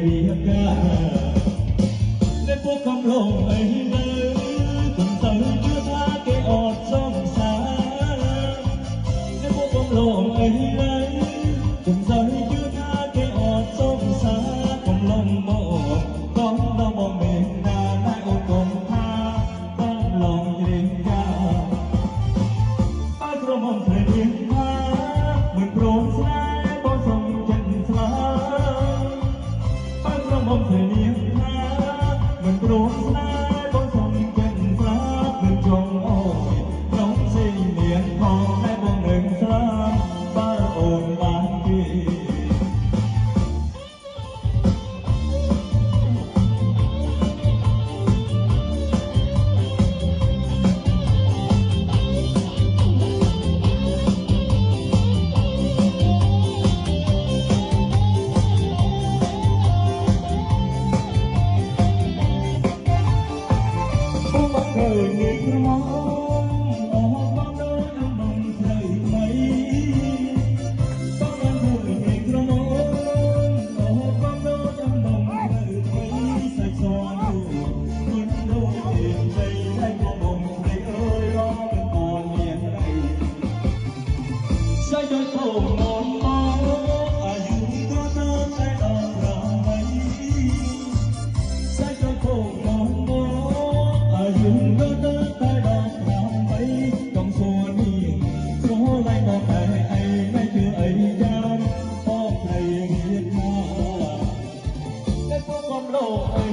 រៀបការនៅពួកកំឡុងអីលើកុំទៅជឿថាគេអត់សងសានៅពួកកំឡុងអីលើកុំទៅជឿថាគេអត់សងសាកំឡុងមកកំឡុងមកមានណាណែអូនកុំថាកំឡុងរៀបការបើក្រុមអង្គរៀបការមិនព្រមស្នេហ៍បងសុំចិត្តស្លាបងធ្វើនាងថាមិនព្រមស្នេហ៍បងសុំចិត្តស្លាប់មិនចង់អូយក្រុមសេងនាងផងតែបងនឹងស្លាប់បើអូនបានគេងាយក្រមុំអូបងដូចអំបំស្រីថ្មីបងបានធ្វើងាយក្រមុំអូបងដូចអំបំស្រីថ្មីសាច់សនោះមិនដូចជាใจតែបងបំស្រីអើយរកមិនអត់មានអីសាច់ដូចទៅមកអាយុក៏ទៅតែដល់8សាច់ដូចទៅមកអាយុក៏ទៅតែដល់8កុំសួរនេះព្រោះឡៃមកតែអីមិនជឿអីយ៉ាងបងស្រីរៀបមកតែពួកកំឡោអី